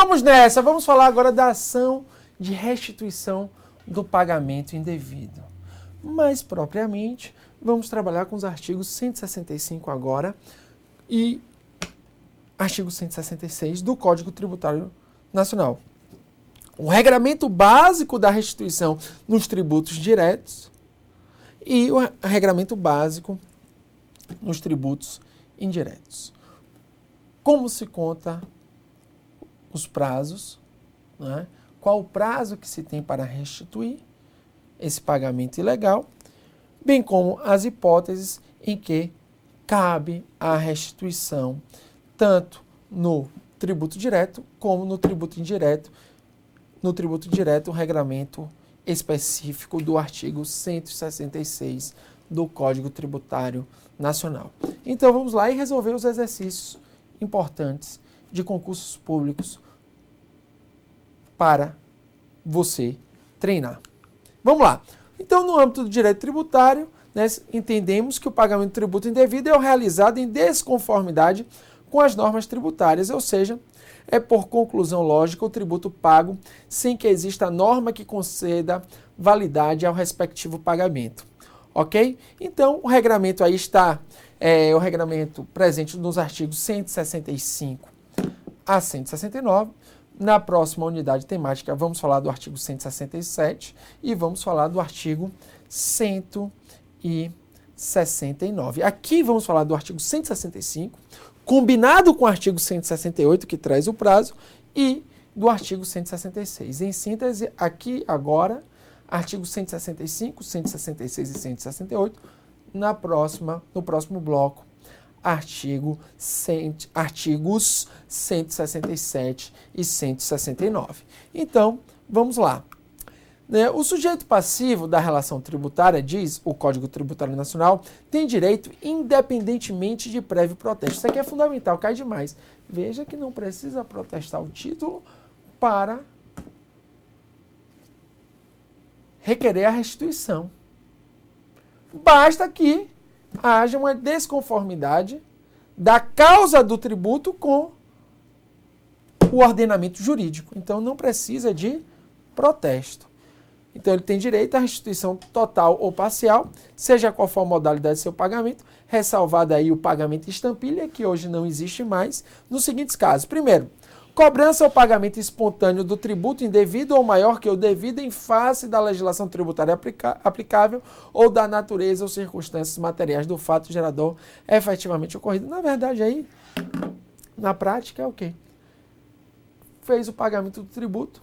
Vamos nessa, vamos falar agora da ação de restituição do pagamento indevido. Mais propriamente, vamos trabalhar com os artigos 165 agora e artigo 166 do Código Tributário Nacional. O regramento básico da restituição nos tributos diretos e o regramento básico nos tributos indiretos. Como se conta os prazos, né? Qual o prazo que se tem para restituir esse pagamento ilegal, bem como as hipóteses em que cabe a restituição, tanto no tributo direto como no tributo indireto. No tributo direto, o regramento específico do artigo 166 do Código Tributário Nacional. Então vamos lá e resolver os exercícios importantes de concursos públicos para você treinar. Vamos lá. Então, no âmbito do direito tributário, né, entendemos que o pagamento de tributo indevido é o realizado em desconformidade com as normas tributárias, ou seja, é por conclusão lógica o tributo pago sem que exista norma que conceda validade ao respectivo pagamento. Ok? Então, o regramento aí está, o regramento presente nos artigos 165 a 169. Na próxima unidade temática, vamos falar do artigo 167 e vamos falar do artigo 169. Aqui vamos falar do artigo 165, combinado com o artigo 168, que traz o prazo, e do artigo 166. Em síntese, aqui agora, artigo 165, 166 e 168, no próximo bloco, artigos 167 e 169. Então, vamos lá. O sujeito passivo da relação tributária, diz o Código Tributário Nacional, tem direito independentemente de prévio protesto. Isso aqui é fundamental, cai demais. Veja que não precisa protestar o título para requerer a restituição. Basta que haja uma desconformidade da causa do tributo com o ordenamento jurídico. Então, não precisa de protesto. Então, ele tem direito à restituição total ou parcial, seja qual for a modalidade de seu pagamento, ressalvado aí o pagamento estampilha, que hoje não existe mais, nos seguintes casos. Primeiro, cobrança ou pagamento espontâneo do tributo indevido ou maior que o devido em face da legislação tributária aplicável ou da natureza ou circunstâncias materiais do fato gerador efetivamente ocorrido. Na verdade, aí, na prática, é o quê? Fez o pagamento do tributo,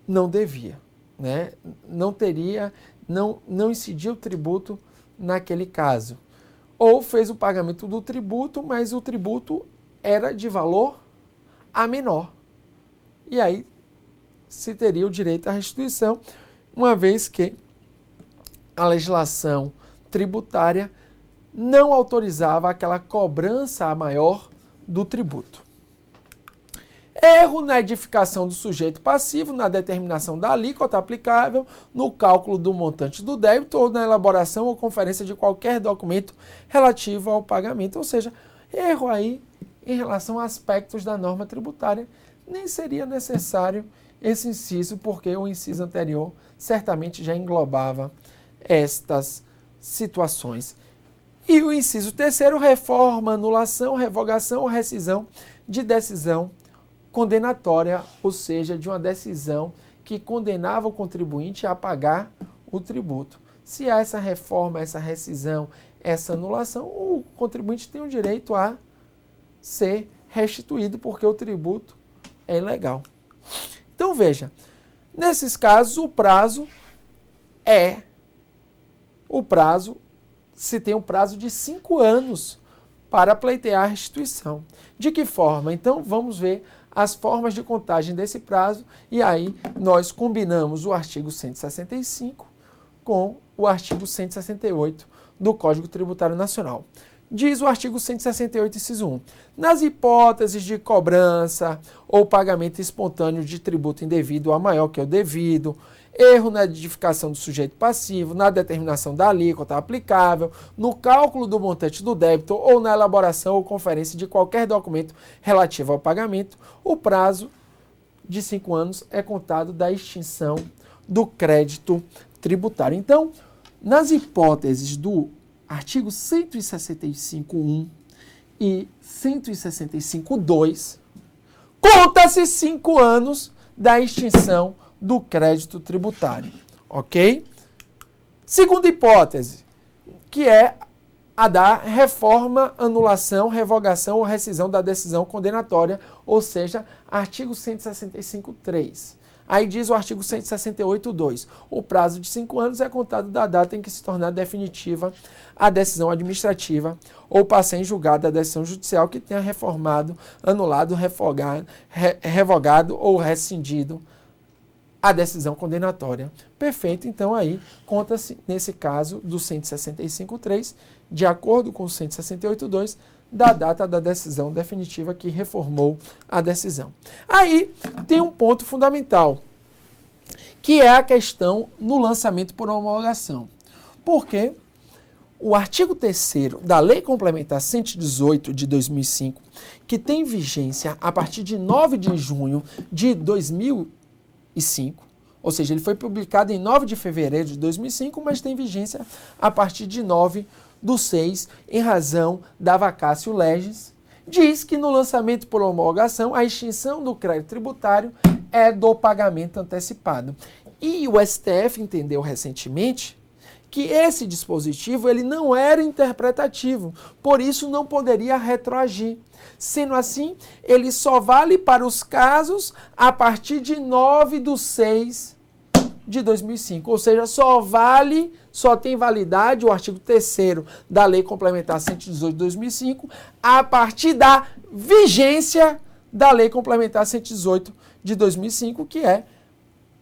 não devia, né? Não teria, não incidia o tributo naquele caso. Ou fez o pagamento do tributo, mas o tributo era de valor a menor. E aí se teria o direito à restituição, uma vez que a legislação tributária não autorizava aquela cobrança a maior do tributo. Erro na edificação do sujeito passivo, na determinação da alíquota aplicável, no cálculo do montante do débito ou na elaboração ou conferência de qualquer documento relativo ao pagamento. Ou seja, erro aí em relação a aspectos da norma tributária. Nem seria necessário esse inciso, porque o inciso anterior certamente já englobava estas situações. E o inciso terceiro, reforma, anulação, revogação ou rescisão de decisão condenatória, ou seja, de uma decisão que condenava o contribuinte a pagar o tributo. Se há essa reforma, essa rescisão, essa anulação, o contribuinte tem o direito a ser restituído, porque o tributo é ilegal. Então, veja, nesses casos, o prazo se tem um prazo de 5 anos para pleitear a restituição. De que forma? Então, vamos ver as formas de contagem desse prazo, e aí nós combinamos o artigo 165 com o artigo 168 do Código Tributário Nacional. Diz o artigo 168, inciso 1. Nas hipóteses de cobrança ou pagamento espontâneo de tributo indevido a maior que o devido, erro na edificação do sujeito passivo, na determinação da alíquota aplicável, no cálculo do montante do débito ou na elaboração ou conferência de qualquer documento relativo ao pagamento, o prazo de 5 anos é contado da extinção do crédito tributário. Então, nas hipóteses do artigo 165.1 e 165.2, conta-se 5 anos da extinção do crédito tributário, ok? Segunda hipótese, que é a da reforma, anulação, revogação ou rescisão da decisão condenatória, ou seja, artigo 165.3. Aí diz o artigo 168.2. O prazo de 5 anos é contado da data em que se tornar definitiva a decisão administrativa ou passar em julgado a decisão judicial que tenha reformado, anulado, revogado ou rescindido a decisão condenatória. Perfeito, então aí conta-se, nesse caso, do 165.3, de acordo com o 168.2, da data da decisão definitiva que reformou a decisão. Aí tem um ponto fundamental, que é a questão no lançamento por homologação. Porque o artigo 3º da Lei Complementar 118 de 2005, que tem vigência a partir de 9 de junho de 2005, ou seja, ele foi publicado em 9 de fevereiro de 2005, mas tem vigência a partir de 9/6, em razão da vacatio legis, diz que no lançamento por homologação, a extinção do crédito tributário é do pagamento antecipado. E o STF entendeu recentemente que esse dispositivo ele não era interpretativo, por isso não poderia retroagir. Sendo assim, ele só vale para os casos a partir de 9/6 de 2005, ou seja, só tem validade o artigo 3º da Lei Complementar 118 de 2005 a partir da vigência da Lei Complementar 118 de 2005, que é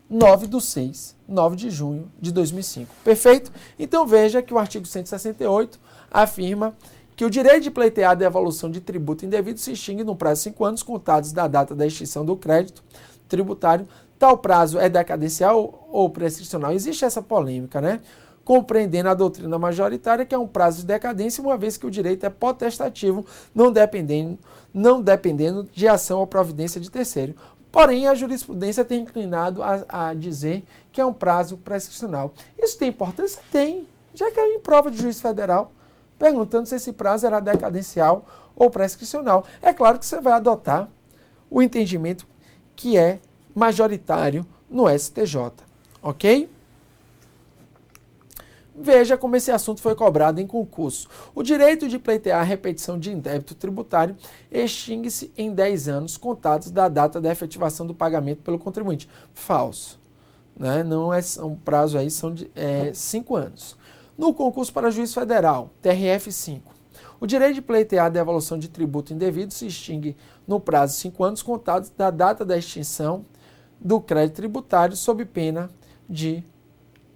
9/6, 9 de junho de 2005. Perfeito? Então veja que o artigo 168 afirma que o direito de pleitear a devolução de tributo indevido se extingue no prazo de 5 anos contados da data da extinção do crédito tributário. Tal prazo é decadencial ou prescricional? Existe essa polêmica, né? Compreendendo a doutrina majoritária que é um prazo de decadência, uma vez que o direito é potestativo, não dependendo de ação ou providência de terceiro. Porém, a jurisprudência tem inclinado a dizer que é um prazo prescricional. Isso tem importância? Tem. Já caiu em prova de juiz federal, perguntando se esse prazo era decadencial ou prescricional. É claro que você vai adotar o entendimento que é majoritário no STJ, ok? Veja como esse assunto foi cobrado em concurso. O direito de pleitear a repetição de indébito tributário extingue-se em 10 anos contados da data da efetivação do pagamento pelo contribuinte. Falso. Né? Não é um prazo aí, são de 5 anos. No concurso para juiz federal, TRF5, o direito de pleitear a devolução de tributo indevido se extingue no prazo de 5 anos contados da data da extinção do crédito tributário sob pena de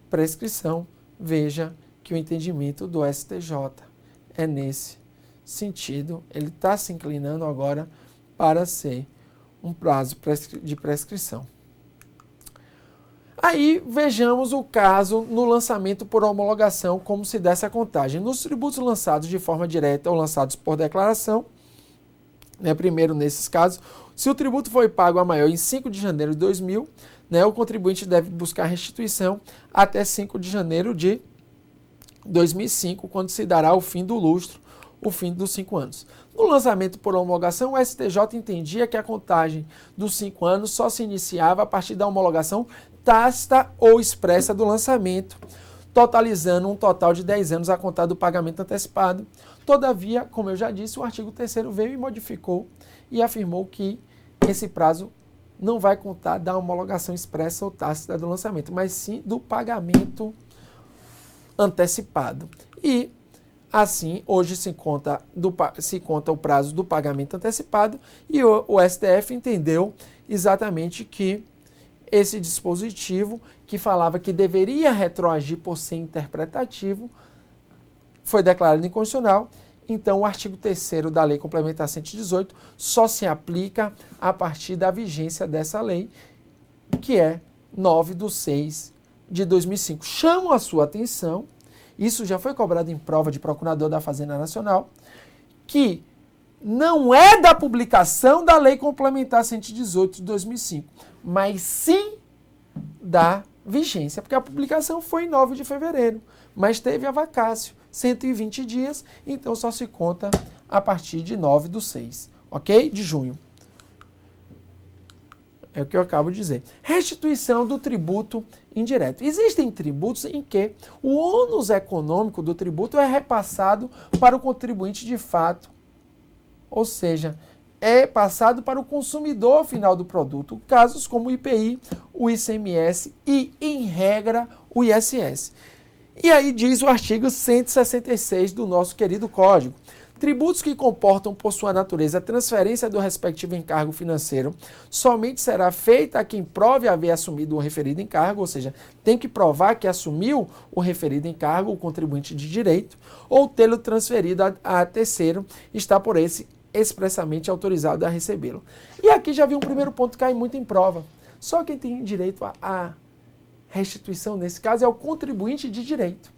prescrição. Veja que o entendimento do STJ é nesse sentido. Ele está se inclinando agora para ser um prazo de prescrição. Aí vejamos o caso no lançamento por homologação, como se desse a contagem. Nos tributos lançados de forma direta ou lançados por declaração, né, primeiro nesses casos, se o tributo foi pago a maior em 5 de janeiro de 2000, né, o contribuinte deve buscar restituição até 5 de janeiro de 2005, quando se dará o fim do lustro, o fim dos 5 anos. No lançamento por homologação, o STJ entendia que a contagem dos 5 anos só se iniciava a partir da homologação tácita ou expressa do lançamento, totalizando um total de 10 anos a contar do pagamento antecipado. Todavia, como eu já disse, o artigo 3º veio e modificou e afirmou que esse prazo não vai contar da homologação expressa ou tácita do lançamento, mas sim do pagamento antecipado. E, assim, hoje se conta o prazo do pagamento antecipado e o STF entendeu exatamente que esse dispositivo, que falava que deveria retroagir por ser interpretativo, foi declarado inconstitucional. Então, o artigo 3º da Lei Complementar 118 só se aplica a partir da vigência dessa lei, que é 9/6 de 2005. Chamo a sua atenção, isso já foi cobrado em prova de procurador da Fazenda Nacional, que não é da publicação da Lei Complementar 118 de 2005, mas sim da vigência, porque a publicação foi em 9 de fevereiro, mas teve a vacácio, 120 dias, então só se conta a partir de 9/6, ok? De junho. É o que eu acabo de dizer. Restituição do tributo indireto. Existem tributos em que o ônus econômico do tributo é repassado para o contribuinte de fato, ou seja, é passado para o consumidor final do produto. Casos como o IPI, o ICMS e, em regra, o ISS. E aí diz o artigo 166 do nosso querido Código. Tributos que comportam por sua natureza a transferência do respectivo encargo financeiro somente será feita a quem prove haver assumido o referido encargo, ou seja, tem que provar que assumiu o referido encargo, o contribuinte de direito, ou tê-lo transferido a terceiro, está por esse expressamente autorizado a recebê-lo. E aqui já vi um primeiro ponto que cai muito em prova. Só quem tem direito a restituição, nesse caso, é o contribuinte de direito.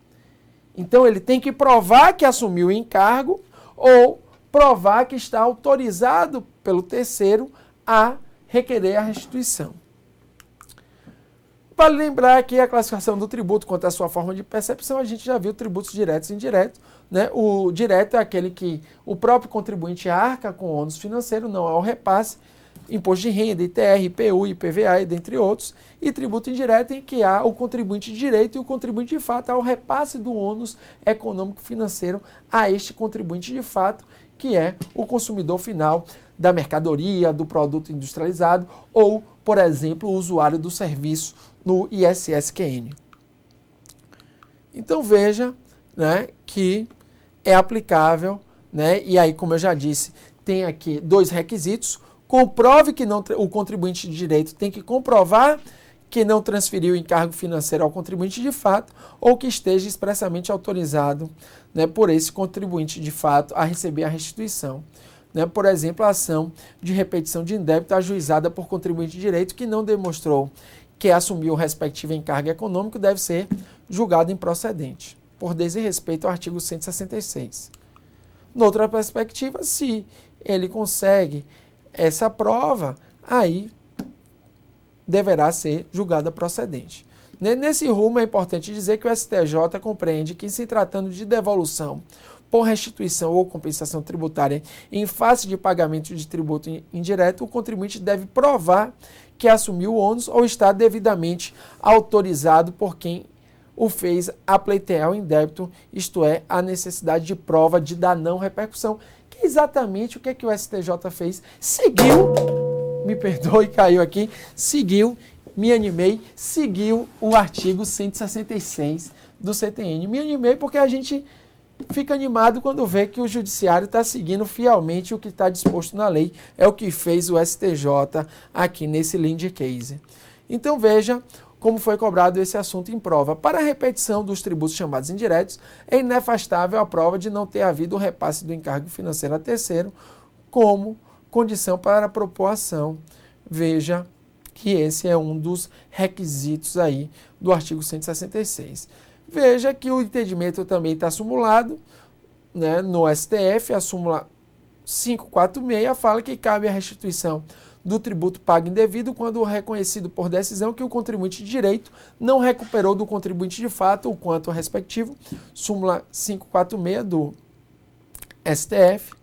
Então, ele tem que provar que assumiu o encargo ou provar que está autorizado pelo terceiro a requerer a restituição. Vale lembrar que a classificação do tributo quanto à sua forma de percepção, a gente já viu tributos diretos e indiretos, né? O direto é aquele que o próprio contribuinte arca com ônus financeiro, não há o repasse, imposto de renda, ITR, IPU, IPVA, e dentre outros, e tributo indireto em que há o contribuinte de direito e o contribuinte de fato, há o repasse do ônus econômico financeiro a este contribuinte de fato, que é o consumidor final da mercadoria, do produto industrializado ou, por exemplo, o usuário do serviço no ISSQN. Então veja, né, que é aplicável, né, e aí, como eu já disse, tem aqui 2 requisitos. Comprove que não, o contribuinte de direito tem que comprovar que não transferiu o encargo financeiro ao contribuinte de fato ou que esteja expressamente autorizado, né, por esse contribuinte de fato a receber a restituição. Né, por exemplo, a ação de repetição de indébito ajuizada por contribuinte de direito que não demonstrou que assumiu o respectivo encargo econômico deve ser julgado improcedente, por desrespeito ao artigo 166. Noutra perspectiva, se ele consegue essa prova, aí deverá ser julgada procedente. Nesse rumo, é importante dizer que o STJ compreende que, se tratando de devolução por restituição ou compensação tributária em face de pagamento de tributo indireto, o contribuinte deve provar que assumiu o ônus ou está devidamente autorizado por quem o fez a pleitear o indébito, isto é, a necessidade de prova de da não repercussão, que é exatamente o que, que o STJ fez. Seguiu, me perdoe, caiu aqui, seguiu, me animei, seguiu o artigo 166 do CTN. Me animei porque a gente fica animado quando vê que o judiciário está seguindo fielmente o que está disposto na lei. É o que fez o STJ aqui nesse Linde Case. Então veja como foi cobrado esse assunto em prova. Para a repetição dos tributos chamados indiretos, é inafastável a prova de não ter havido o repasse do encargo financeiro a terceiro como condição para a propoação. Veja que esse é um dos requisitos aí do artigo 166. Veja que o entendimento também está simulado, né, no STF, a súmula 546 fala que cabe a restituição do tributo pago indevido quando reconhecido por decisão que o contribuinte de direito não recuperou do contribuinte de fato o quanto respectivo, súmula 546 do STF.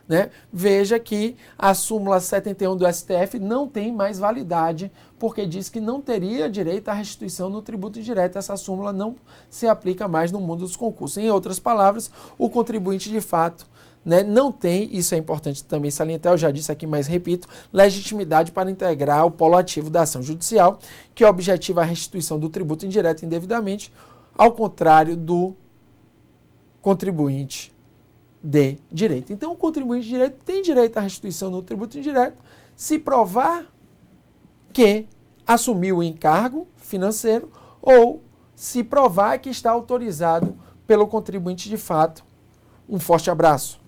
Né? Veja que a súmula 71 do STF não tem mais validade, porque diz que não teria direito à restituição no tributo indireto. Essa súmula não se aplica mais no mundo dos concursos. Em outras palavras, o contribuinte de fato, né, não tem, isso é importante também salientar, eu já disse aqui, mas repito, legitimidade para integrar o polo ativo da ação judicial, que objetiva a restituição do tributo indireto indevidamente, ao contrário do contribuinte de direito. Então, o contribuinte de direito tem direito à restituição no tributo indireto se provar que assumiu o encargo financeiro ou se provar que está autorizado pelo contribuinte de fato. Um forte abraço.